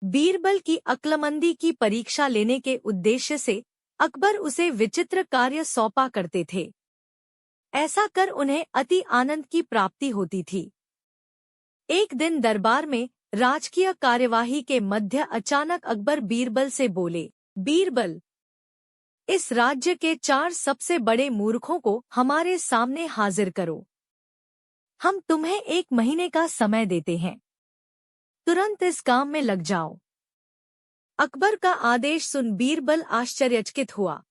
बीरबल की अक्लमंदी की परीक्षा लेने के उद्देश्य से अकबर उसे विचित्र कार्य सौंपा करते थे। ऐसा कर उन्हें अति आनंद की प्राप्ति होती थी। एक दिन दरबार में राजकीय कार्यवाही के मध्य अचानक अकबर बीरबल से बोले, बीरबल, इस राज्य के 4 सबसे बड़े मूर्खों को हमारे सामने हाजिर करो। हम तुम्हें 1 महीने का समय देते हैं। तुरंत इस काम में लग जाओ। अकबर का आदेश सुन बीरबल आश्चर्यचकित हुआ,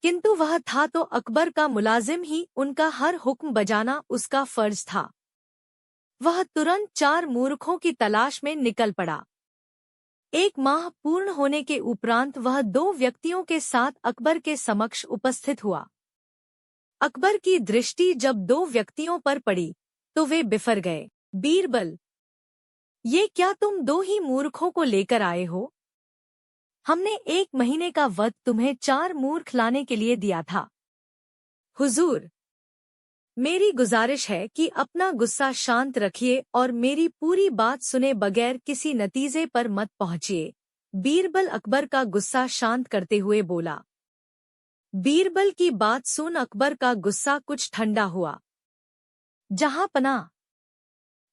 किंतु वह था तो अकबर का मुलाजिम ही, उनका हर हुक्म बजाना उसका फर्ज था। वह तुरंत 4 मूर्खों की तलाश में निकल पड़ा। 1 माह पूर्ण होने के उपरांत वह 2 व्यक्तियों के साथ अकबर के समक्ष उपस्थित हुआ। अकबर की दृष्टि जब 2 व्यक्तियों पर पड़ी तो वे बिफर गए। बीरबल, ये क्या तुम 2 ही मूर्खों को लेकर आए हो? हमने 1 महीने का वक्त तुम्हें 4 मूर्ख लाने के लिए दिया था। हुजूर, मेरी गुजारिश है कि अपना गुस्सा शांत रखिए और मेरी पूरी बात सुने बगैर किसी नतीजे पर मत पहुंचिए। बीरबल अकबर का गुस्सा शांत करते हुए बोला। बीरबल की बात सुन अकबर का गुस्सा कुछ ठंडा हुआ। जहां पनाह,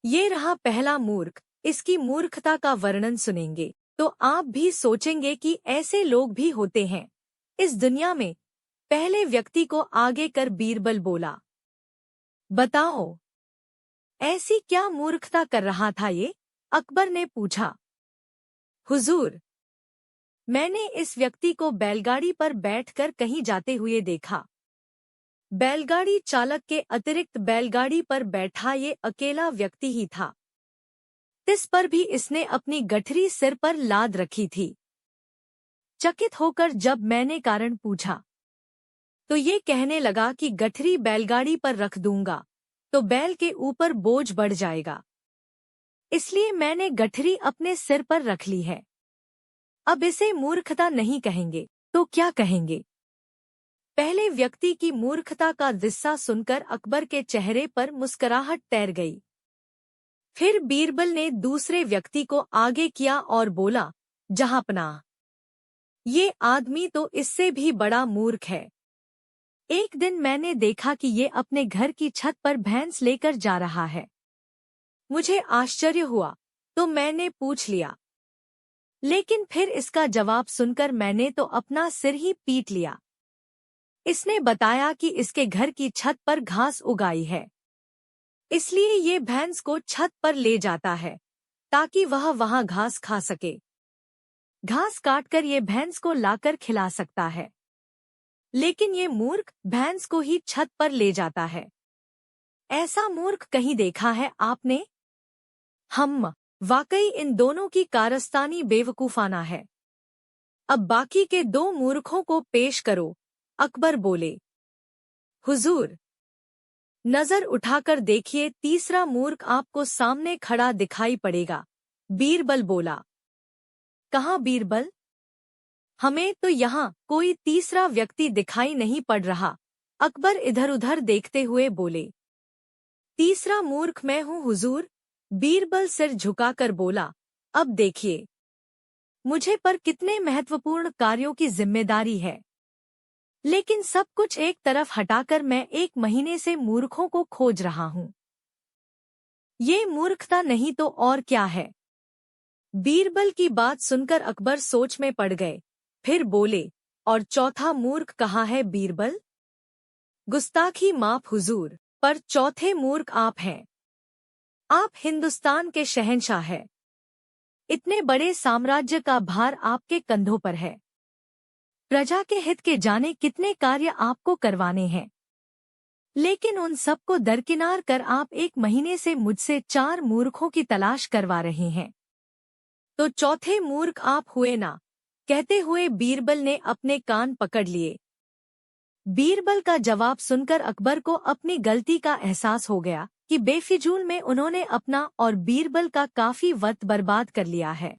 ये रहा पहला मूर्ख। इसकी मूर्खता का वर्णन सुनेंगे तो आप भी सोचेंगे कि ऐसे लोग भी होते हैं इस दुनिया में। पहले व्यक्ति को आगे कर बीरबल बोला, बताओ, ऐसी क्या मूर्खता कर रहा था ये? अकबर ने पूछा। हुजूर, मैंने इस व्यक्ति को बैलगाड़ी पर बैठकर कहीं जाते हुए देखा। बैलगाड़ी चालक के अतिरिक्त बैलगाड़ी पर बैठा ये अकेला व्यक्ति ही था। तिस पर भी इसने अपनी गठरी सिर पर लाद रखी थी। चकित होकर जब मैंने कारण पूछा तो ये कहने लगा कि गठरी बैलगाड़ी पर रख दूंगा तो बैल के ऊपर बोझ बढ़ जाएगा, इसलिए मैंने गठरी अपने सिर पर रख ली है। अब इसे मूर्खता नहीं कहेंगे तो क्या कहेंगे? पहले व्यक्ति की मूर्खता का किस्सा सुनकर अकबर के चेहरे पर मुस्कुराहट तैर गई। फिर बीरबल ने दूसरे व्यक्ति को आगे किया और बोला, जहांपनाह, ये आदमी तो इससे भी बड़ा मूर्ख है। एक दिन मैंने देखा कि ये अपने घर की छत पर भैंस लेकर जा रहा है। मुझे आश्चर्य हुआ तो मैंने पूछ लिया, लेकिन फिर इसका जवाब सुनकर मैंने तो अपना सिर ही पीट लिया। इसने बताया कि इसके घर की छत पर घास उगाई है, इसलिए ये भैंस को छत पर ले जाता है ताकि वह वहां घास खा सके। घास काटकर ये भैंस को लाकर खिला सकता है, लेकिन ये मूर्ख भैंस को ही छत पर ले जाता है। ऐसा मूर्ख कहीं देखा है आपने? हम वाकई इन दोनों की कारस्तानी बेवकूफाना है। अब बाकी के 2 मूर्खों को पेश करो। अकबर बोले। हुजूर, नजर उठाकर देखिए, तीसरा मूर्ख आपको सामने खड़ा दिखाई पड़ेगा। बीरबल बोला। कहाँ बीरबल? हमें तो यहाँ कोई तीसरा व्यक्ति दिखाई नहीं पड़ रहा। अकबर इधर उधर देखते हुए बोले। तीसरा मूर्ख मैं हूँ हुजूर। बीरबल सिर झुकाकर बोला। अब देखिए, मुझे पर कितने महत्वपूर्ण कार्यों की जिम्मेदारी है, लेकिन सब कुछ एक तरफ हटाकर मैं 1 महीने से मूर्खों को खोज रहा हूँ। ये मूर्खता नहीं तो और क्या है? बीरबल की बात सुनकर अकबर सोच में पड़ गए। फिर बोले, और चौथा मूर्ख कहाँ है बीरबल? गुस्ताखी माफ हुजूर, पर चौथे मूर्ख आप हैं। आप हिंदुस्तान के शहंशाह हैं। इतने बड़े साम्राज्य का भार आपके कंधों पर है। प्रजा के हित के जाने कितने कार्य आपको करवाने हैं, लेकिन उन सबको दरकिनार कर आप 1 महीने से मुझसे 4 मूर्खों की तलाश करवा रहे हैं। तो चौथे मूर्ख आप हुए ना? कहते हुए बीरबल ने अपने कान पकड़ लिए। बीरबल का जवाब सुनकर अकबर को अपनी गलती का एहसास हो गया कि बेफिजूल में उन्होंने अपना और बीरबल का काफी वक्त बर्बाद कर लिया है।